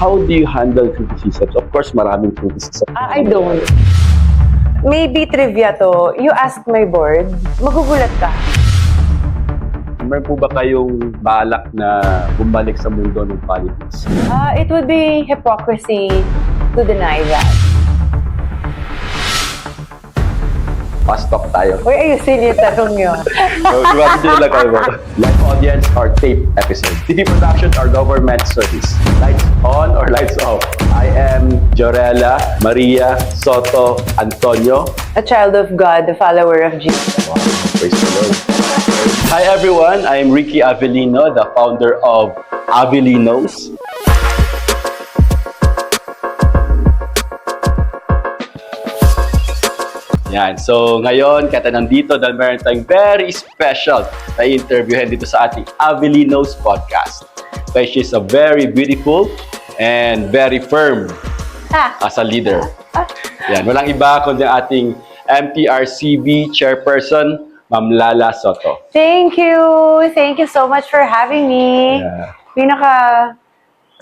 How do you handle criticisms? Of course, maraming criticism. I don't. Maybe trivia to. You asked my board, magugulat ka. Meron po ba kayong balak na bumalik sa mundo ng politics? It would be hypocrisy to deny that. Fast talk tayo. Uy, ayusin yung tanong yun. So, imagine lang kayo. Live audience or tape episode. TV production or government service. Lights on or lights off. I am Jorella Maria Soto Antonio. A child of God, the follower of Jesus. Wow, praise the Lord. Hi everyone, I am Ricky Avellino, the founder of Avellinos. Yan. So, ngayon, kaya nandito dahil meron tayong very special na interviewin dito sa ating Avellinos podcast. Kaya she's a very beautiful and very firm as a leader. Yan. Walang iba kundi ang ating MTRCB chairperson, Ma'am Lala Soto. Thank you! Thank you so much for having me. Yeah.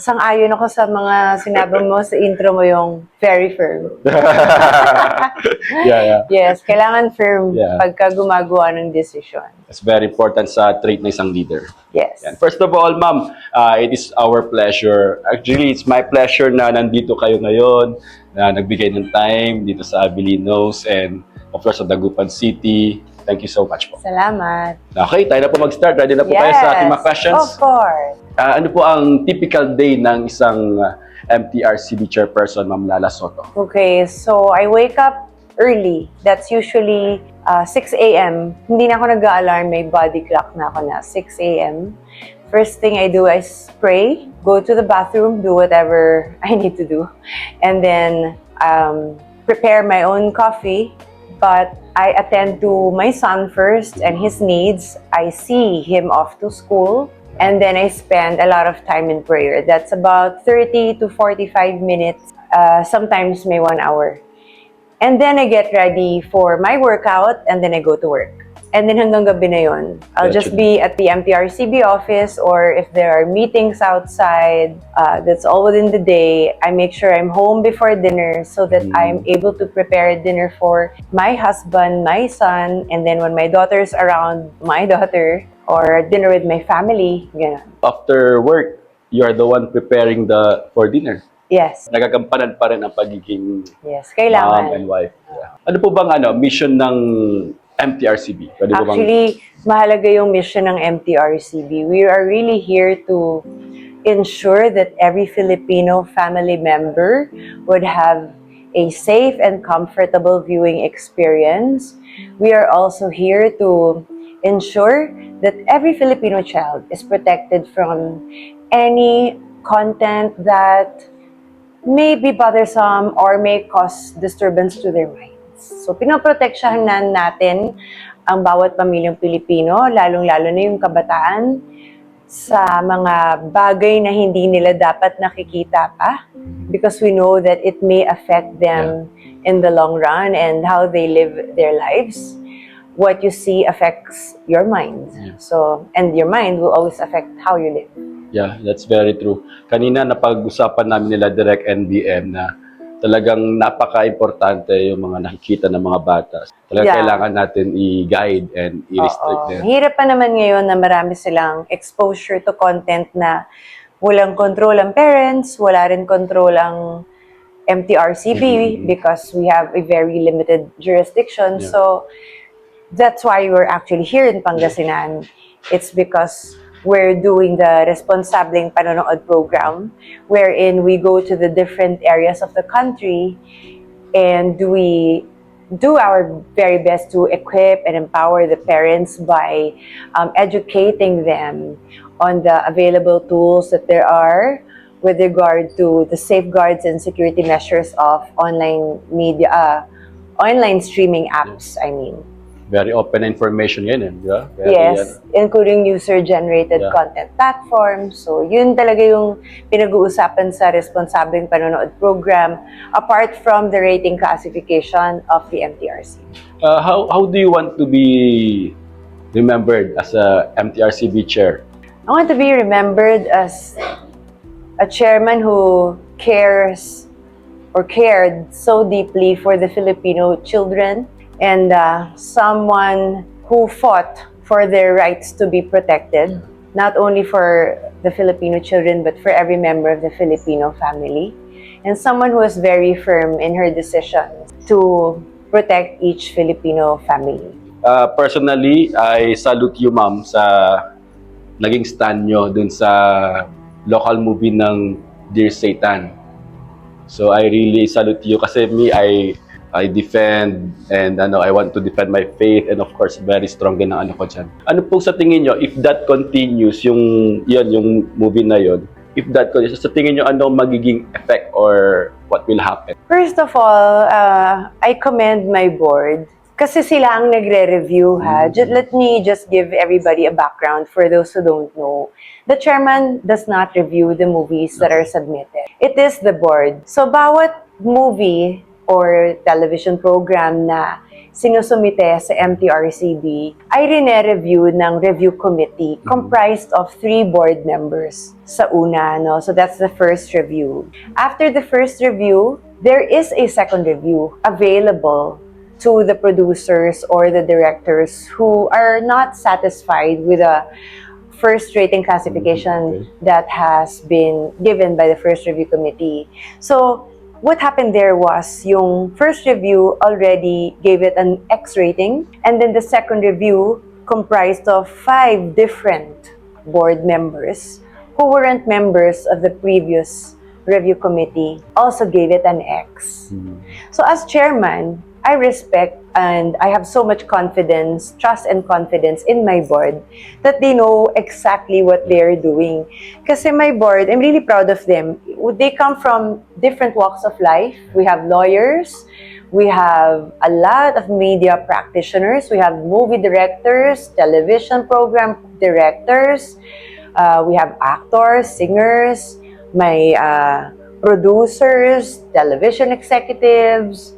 Sang-ayon ako sa mga sinabi mo sa intro mo yung very firm. Yeah. Yes, kailangan firm Yeah. pagka gumagawa ng decision. It's very important sa trait ng isang leader. Yes. Yan. First of all, ma'am, it is our pleasure. Actually, it's my pleasure na nandito kayo ngayon, na nagbigay ng time dito sa Avellinos and of course sa Dagupan City. Thank you so much po. Salamat. Okay, tayo na po mag-start. Ready na po kayo sa ating mga questions? Of course. Ano po ang typical day ng isang MTRCB chairperson, Ma'am Lala Soto? Okay, so I wake up early. That's usually 6 a.m. Hindi na ako nag-a-alarm, may body clock na ako na 6 a.m. First thing I do is pray, go to the bathroom, do whatever I need to do, and then prepare my own coffee. But I attend to my son first and his needs. I see him off to school. And then I spend a lot of time in prayer. That's about 30 to 45 minutes, sometimes may 1 hour. And then I get ready for my workout and then I go to work. And then hanggang gabi na yun, I'll just be at the MTRCB office, or if there are meetings outside, that's all within the day. I make sure I'm home before dinner so that I'm able to prepare dinner for my husband, my son, and then when my daughter's around, my daughter, or dinner with my family, ganun. After work, you are the one preparing for dinner. Yes. Nagagampanan pa rin ang pagiging Yes, kailangan. mom and wife. Yeah. Ano po bang mission ng MTRCB? Pwede po bang... Actually, mahalaga yung mission ng MTRCB. We are really here to ensure that every Filipino family member would have a safe and comfortable viewing experience. We are also here to ensure that every Filipino child is protected from any content that may be bothersome or may cause disturbance to their minds. So, pinoproteksyahan natin ang bawat pamilyang Pilipino, lalong-lalo na yung kabataan, sa mga bagay na hindi nila dapat nakikita pa, because we know that it may affect them in the long run and how they live their lives. What you see affects your mind. So, and your mind will always affect how you live. Yeah, that's very true. Kanina napag-usapan namin nila Direct NBM na talagang napaka-importante yung mga nakikita ng mga bata. Talagang kailangan natin i-guide and i-restrict them. Hirap pa naman ngayon na marami silang exposure to content na walang control ang parents, wala rin control ang MTRCB because we have a very limited jurisdiction. Yeah. So, that's why we're actually here in Pangasinan. It's because we're doing the Responsableng Panonood program, wherein we go to the different areas of the country and we do our very best to equip and empower the parents by educating them on the available tools that there are with regard to the safeguards and security measures of online media, online streaming apps, I mean. Very open information yan, di ba? Yes, including user-generated content platforms. So, yun talaga yung pinag-uusapan sa Responsableng Panonood program, apart from the rating classification of the MTRC. How do you want to be remembered as a MTRCB chair? I want to be remembered as a chairman who cares or cared so deeply for the Filipino children, and someone who fought for their rights to be protected, not only for the Filipino children but for every member of the Filipino family, and someone who was very firm in her decision to protect each Filipino family. Personally, I salute you, ma'am, sa naging stand nyo dun sa local movie ng Dear Satan. So I really salute you kasi I defend and I want to defend my faith, and of course very strong din ang ko dyan. Ano po sa tingin nyo, if that continues, yung movie na yon, if that continues, sa tingin nyo ano magiging effect or what will happen? First of all, I commend my board kasi sila ang nagre-review ha. Let me just give everybody a background for those who don't know. The chairman does not review the movies that are submitted. It is the board. So bawat movie or television program na sinusumite sa MTRCB ay rine-review ng review committee comprised of 3 board members sa una, no? So that's the first review. After the first review, there is a second review available to the producers or the directors who are not satisfied with a first rating classification that has been given by the first review committee. So what happened there was yung first review already gave it an X rating, and then the second review comprised of 5 different board members who weren't members of the previous review committee also gave it an X. So as chairman, I respect and I have so much confidence, trust and confidence in my board that they know exactly what they're doing. Kasi my board, I'm really proud of them. They come from different walks of life. We have lawyers, we have a lot of media practitioners, we have movie directors, television program directors, we have actors, singers, my producers, television executives.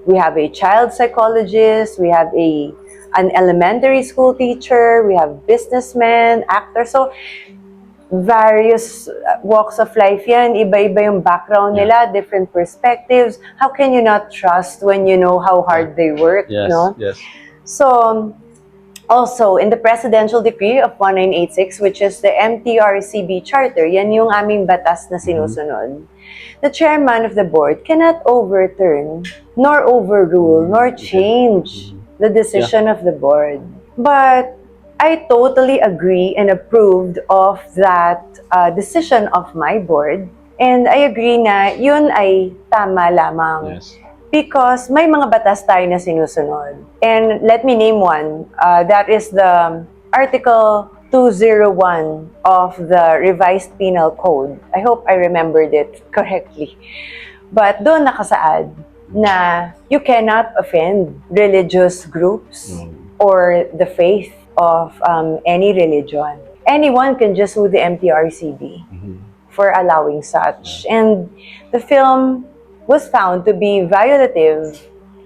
We have a child psychologist, we have an elementary school teacher, we have businessmen, actors. So, various walks of life yan. Iba-iba yung background nila, different perspectives. How can you not trust when you know how hard they work? Yes, no? yes. So, also, in the Presidential Decree of 1986, which is the MTRCB Charter, yan yung aming batas na sinusunod. The chairman of the board cannot overturn, nor overrule, nor change the decision of the board. But I totally agree and approved of that decision of my board. And I agree na yun ay tama lamang. Yes. Because may mga batas tayo na sinusunod. And let me name one. That is the Article 201 of the Revised Penal Code. I hope I remembered it correctly. But doon nakasaad na you cannot offend religious groups or the faith of any religion. Anyone can just sue the MTRCB for allowing such. And the film was found to be violative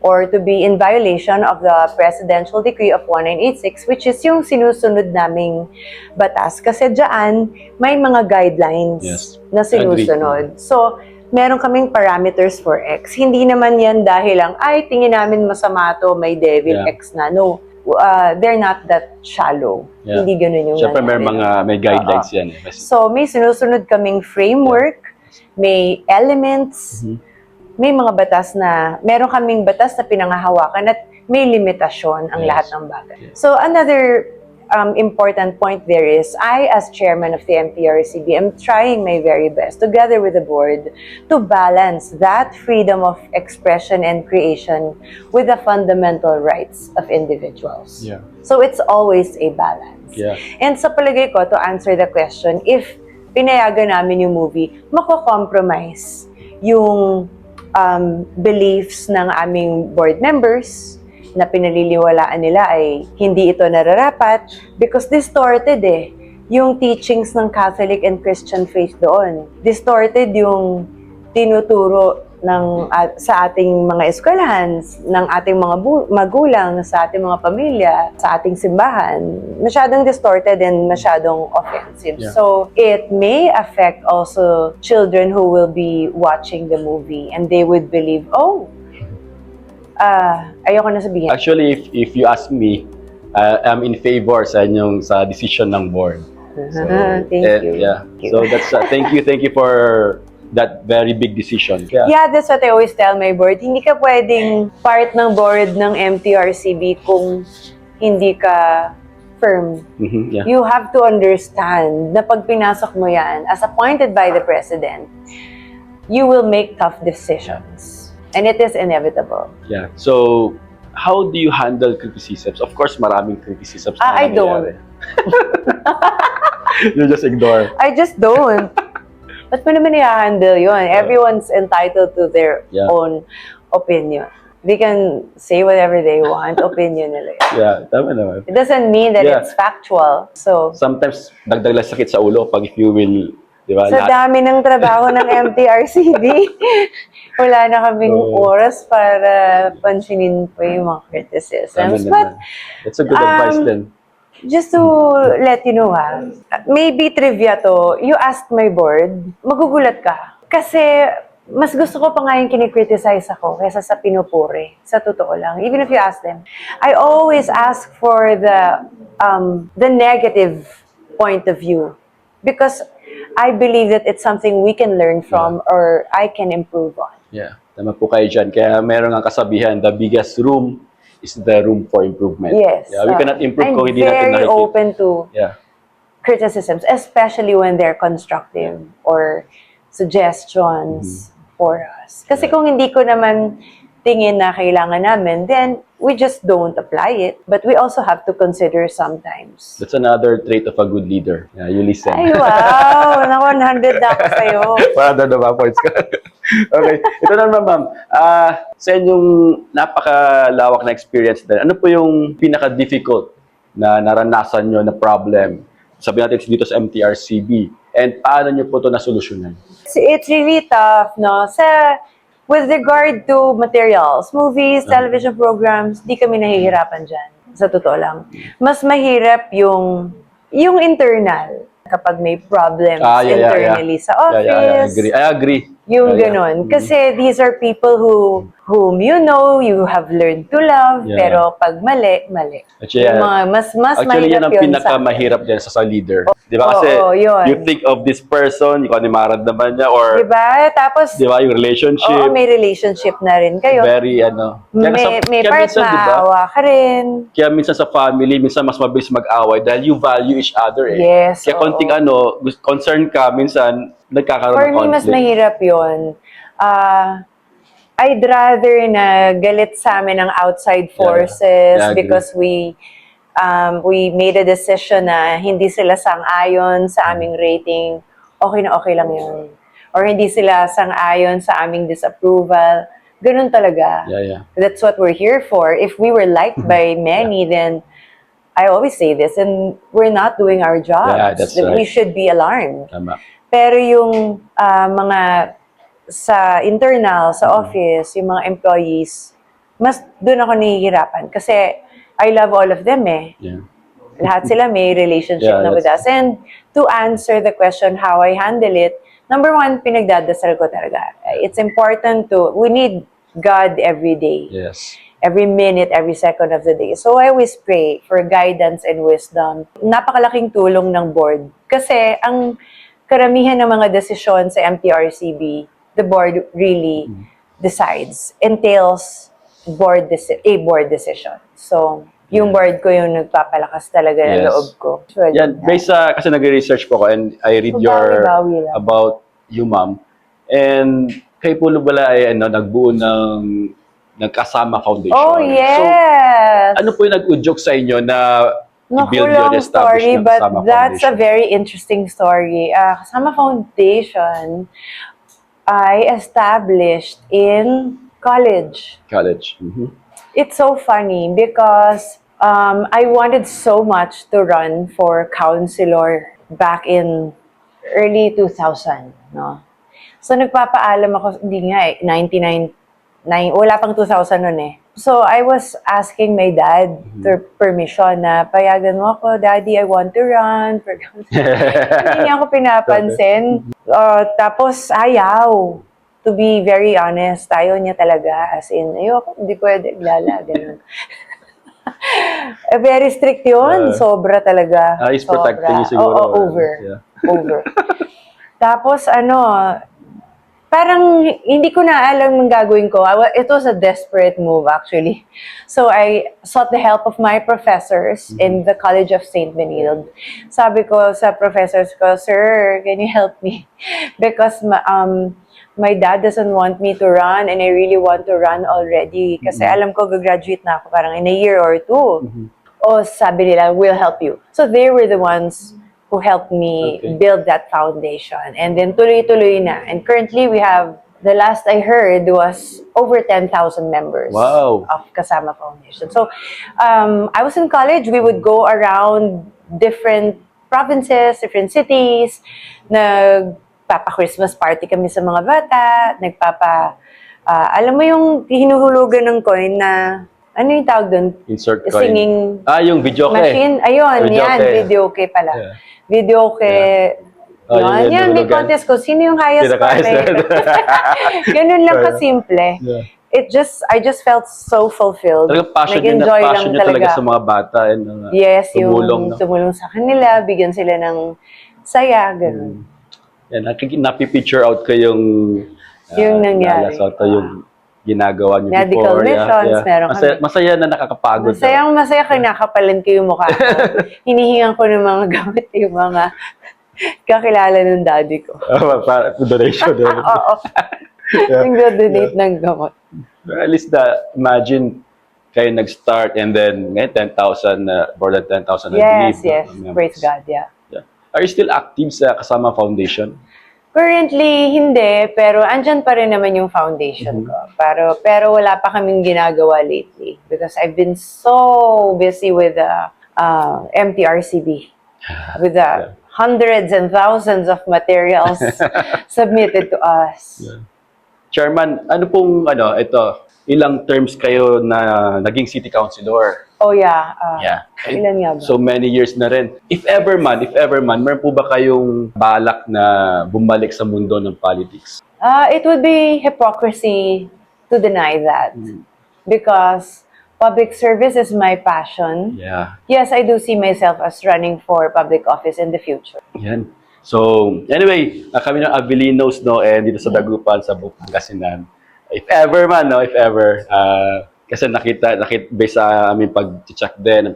or to be in violation of the Presidential Decree of 1986, which is yung sinusunod naming batas. Kasi dyan, may mga guidelines na sinusunod. So, meron kaming parameters for X. Hindi naman yan dahil lang, ay, tingin namin masama to, may devil X na. No, they're not that shallow. Hindi ganun yung Siyempre, may guidelines yan. So, may sinusunod kaming framework, may elements, may mga batas na, meron kaming batas na pinangahawakan at may limitasyon ang lahat ng bagay. So another important point there is, I as chairman of the MTRCB am trying my very best, together with the board, to balance that freedom of expression and creation with the fundamental rights of individuals. So it's always a balance. And sa palagay ko, to answer the question, if pinayagan namin yung movie, mako-compromise yung beliefs ng aming board members na pinaliliwalaan nila ay hindi ito nararapat because distorted yung teachings ng Catholic and Christian faith doon. Distorted yung tinuturo sa ating mga eskwelahan, ng ating mga magulang, sa ating mga pamilya, sa ating simbahan, masyadong distorted and masyadong offensive. Yeah. So, it may affect also children who will be watching the movie and they would believe, ayoko na sabihin. Actually, if you ask me, I'm in favor sa decision ng board. So, Thank you. Yeah. Thank you. So that's thank you for that very big decision. Yeah, that's what I always tell my board. Hindi ka pwedeng part ng board ng MTRCB kung hindi ka firm. Yeah. You have to understand na pag pinasok mo yan, as appointed by the president, you will make tough decisions. And it is inevitable. Yeah. So, how do you handle criticisms? Of course, maraming criticisms. na I don't. nangyayari. You just ignore. I just don't. Ba't mo naman i-handle yun? Everyone's entitled to their own opinion. They can say whatever they want, opinion nila yun. Yeah, tama naman. It doesn't mean that it's factual. So, Sometimes, dagdag lang sakit sa ulo pag if you will, di ba? sa dami ng trabaho ng MTRCB, wala na kaming oras para pansinin po yung mga criticisms. But, that's a good advice then. just to let you know maybe trivia to, you asked my board, magugulat ka. Kasi, mas gusto ko pa nga yung kinikriticize ako kaysa sa pinupuri. Sa totoo lang. Even if you ask them. I always ask for the negative point of view. Because I believe that it's something we can learn from or I can improve on. Yeah, tama po kayo dyan. Kaya meron nga kasabihan, the biggest room is the room for improvement. Yes. Yeah, we cannot improve kung hindi I'm natin very open to Yeah. criticisms, especially when they're constructive or suggestions for us. Kasi kung hindi ko naman tingin na kailangan namin, then we just don't apply it. But we also have to consider sometimes. That's another trait of a good leader. Yeah, you listen. Ay, wow! Na 100 na ako sa'yo. Para doon na points ka. Okay. Ito naman, ma'am. Sa inyong napakalawak na experience din, ano po yung pinaka-difficult na naranasan nyo na problem? Sabi natin dito sa MTRCB. And paano nyo po ito nasolusyonan? It's really tough, no? With regard to materials, movies, television programs, di kami nahihirapan dyan. Sa totoo lang. Mas mahirap yung internal. Kapag may problems internally sa office. I agree. Yung ganon. Kasi these are people whom you know, you have learned to love, pero pag mali. Actually, yung mga mas actually, yan mahirap ang yun pinakamahirap din sa leader. Di ba? Kasi yun. you think of this person, kung ano yung maramdaman niya, or Diba? Tapos, di ba, yung relationship. may relationship na rin kayo. Very, Kaya May kaya part minsan, di ba, maawa ka rin. kaya minsan sa family, minsan mas mabilis mag-away dahil you value each other eh. Yes, Kaya konting concern ka, minsan nagkakaroon For ng me, conflict. mas mahirap yun. I'd rather na galit sa amin ng outside forces Yeah, I agree. because we made a decision na hindi sila sang-ayon sa aming rating. Okay na okay lang yun. Or hindi sila sang-ayon sa aming disapproval. Ganun talaga. Yeah. That's what we're here for. If we were liked by many, then I always say this, and we're not doing our jobs. Yeah, that's We right. should be alarmed. Tama. Pero yung mga sa internal, sa office, yung mga employees, mas doon ako nahihirapan. Kasi I love all of them eh. Yeah. Lahat sila may relationship Yeah, na with us. And to answer the question how I handle it, number one, pinagdadasal ko talaga. It's important we need God every day. Yes. Every minute, every second of the day. So I always pray for guidance and wisdom. Napakalaking tulong ng board. Kasi ang karamihan ng mga desisyon sa MTRCB, the board really decides, entails a board decision. So, yung board ko yung nagpapalakas talaga ng loob ko. Sure, Yan, based sa, kasi nag-research po ko and I read Bawi-bawi lang. about you, ma'am. And kay Pulo Bala ay nagbuo ng Kasama Foundation. Oh, yes! So, ano po yung nag-udyok sa inyo na i-build long yun, establish story, ng but Kasama that's a Foundation? very interesting story. Kasama Foundation, I established in college. College. Mhm. It's so funny because I wanted so much to run for counselor back in early 2000, no? So, nagpapaalam ako, hindi nga 99, wala pang 2000 nun eh. So, I was asking my dad for permission na payagan mo ako, Daddy, I want to run. Hindi niya ako pinapansin. Tapos, ayaw. To be very honest, ayaw niya talaga. As in, ayoko, hindi pwede, lala, ganun. Very strict yun. Sobra talaga. He's protecting you siguro. Over. Yeah. Over. Tapos, parang hindi ko na alam ang gagawin ko. It was a desperate move, actually. So, I sought the help of my professors in the College of St. Benilde. Sabi ko sa professors ko, Sir, can you help me? Because my dad doesn't want me to run and I really want to run already. Kasi alam ko, gagraduate na ako parang in a year or two. O sabi nila, we'll help you. So, they were the ones who helped me build that foundation. And then tuloy-tuloy na. And currently, we have, the last I heard was over 10,000 members Wow. of Kasama Foundation. So, I was in college. We would go around different provinces, different cities. Nagpapa-Christmas party kami sa mga bata. Alam mo yung hinuhulugan ng coin na, ano yung tawag doon? Insert coin. Singing Yung video machine. Ayun, yan. Video kay pala. Yeah. Video kay... Yun, Yan, may nahulugan. contest ko. Sino yung highest Pinaka-highest. score? Ganun lang kasimple. Yeah. I just felt so fulfilled. Talagang passion Nag-enjoy niya, lang passion niya talaga sa mga bata. And, Yes, tumulong, yung tumulong sa kanila, bigyan sila ng saya, ganun. Yan, napipicture out ko yung Yung nangyari. Soto, yung ginagawa niyo Medical before. missions, meron kami. Masaya na nakakapagod. Masaya kinakapalan ko yung mukha ko. Hinihingan ko ng mga gamit yung mga kakilala ng daddy ko. Para donation. Oo. Nag-donate ng gamot. At least imagine kayo nag-start and then ngayon 10,000, more than 10,000 I believe. Yes. Praise God, yeah. Are you still active sa Kasama Foundation? Currently, hindi. Pero andyan pa rin naman yung foundation ko. Pero wala pa kaming ginagawa lately. Because I've been so busy with the MTRCB. With the hundreds and thousands of materials submitted to us. Yeah. Chairman, ano pong, ilang terms kayo na naging city councilor? Oh yeah. Ilan nga ba? So many years na rin. If ever man, meron po ba kayong balak na bumalik sa mundo ng politics? It would be hypocrisy to deny that. Because public service is my passion. Yeah. Yes, I do see myself as running for public office in the future. Yan. So, anyway, kami ng Avelinos, and dito sa Dagupan, sa Pangasinan. If ever, kasi nakita based sa aming pag-check din,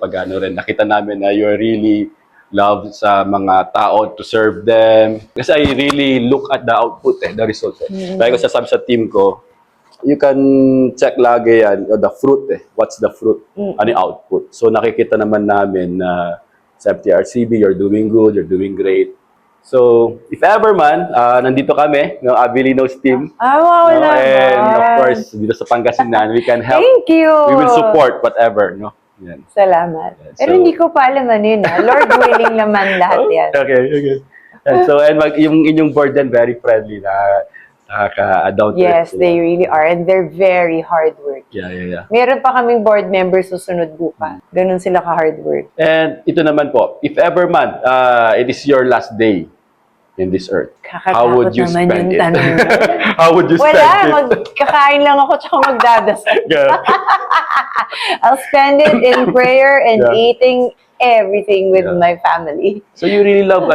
nakita namin na you're really loved sa mga tao to serve them. Kasi I really look at the output, the result. Kaya ko sasabi sa team ko, you can check lagi yan, the fruit, what's the fruit, ano yung output. So nakikita naman namin na sa FTRCB, you're doing good, you're doing great. So, if ever man, nandito kami, ng Avelinos team. Wow naman. And of course, dito sa Pangasinan, we can help. Thank you. We will support whatever, no? Yan. Salamat. Yeah, Pero hindi ko pa alam ano yun. Lord willing naman lahat yan. Okay. And so, yung inyong board din, very friendly na down to Yes, earth, they really are. And they're very hard work. Yeah. Meron pa kaming board members susunod bukas. Ganun sila ka-hard work. And ito naman po, if ever man, it is your last day in this earth, how would you naman spend yung it? tanong mo. How would you spend Wala, it? magkakain lang ako tsaka magdadasal. Yeah. I'll spend it in prayer and Yeah. eating everything with Yeah. my family. So you really love,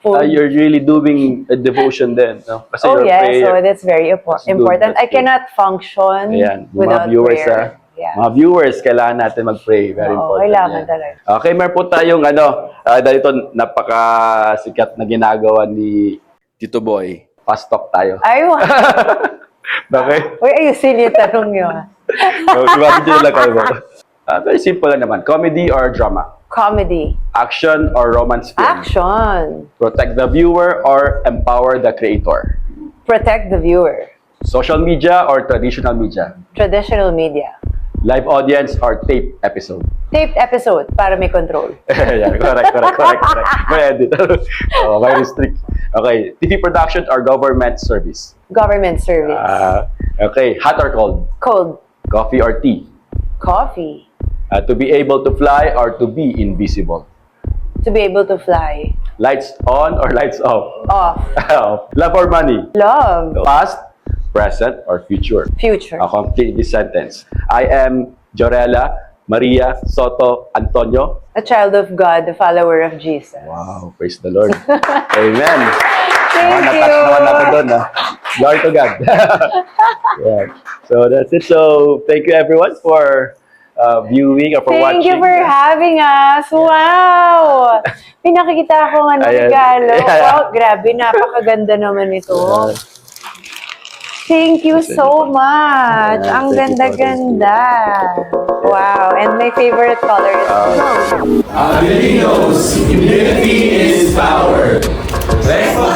Food. you're really doing a devotion then, no? Kasi Oh your yeah, prayer. so that's very That's good, important. that's I cannot function Ayan, without mga viewers, prayer. Yeah. mga viewers, kailangan natin mag-pray. Very Oo, important. kailangan yan. talaga. Okay, meron po tayong dahil ito napakasikat na ginagawa ni Tito Boy. Fast talk tayo. Ay, wow. Okay? Uy, ayusin yung tanong nyo. So, imagine lang kayo. Very simple lang naman. Comedy or drama? Comedy. Action or romance film? Action. Protect the viewer or empower the creator? Protect the viewer. Social media or traditional media? Traditional media. Live audience or tape episode? Taped episode para may control. Yeah, correct. May edit. May restrict. Okay, TV production or government service? Government service. Okay, hot or cold? Cold. Coffee or tea? Coffee. To be able to fly or to be invisible? To be able to fly. Lights on or lights off? Off. Love or money? Love. Past, present, or future? Future. I'll complete this sentence. I am Jorella Maria Soto Antonio. A child of God, a follower of Jesus. Wow, praise the Lord. Amen. Thank Natouch naman natin you. doon, ha? Glory to God. Yeah. So that's it. So thank you everyone for viewing or for watching. Thank you for having us. Wow! Pinakikita ko nga ng Ayan. regalo. Yeah. Wow, grabe, napakaganda naman ito. Thank you so much. Yeah, Ang thank you po, ganda-ganda. Wow, and my favorite color is blue. Avelinos, humility is power. Thanks for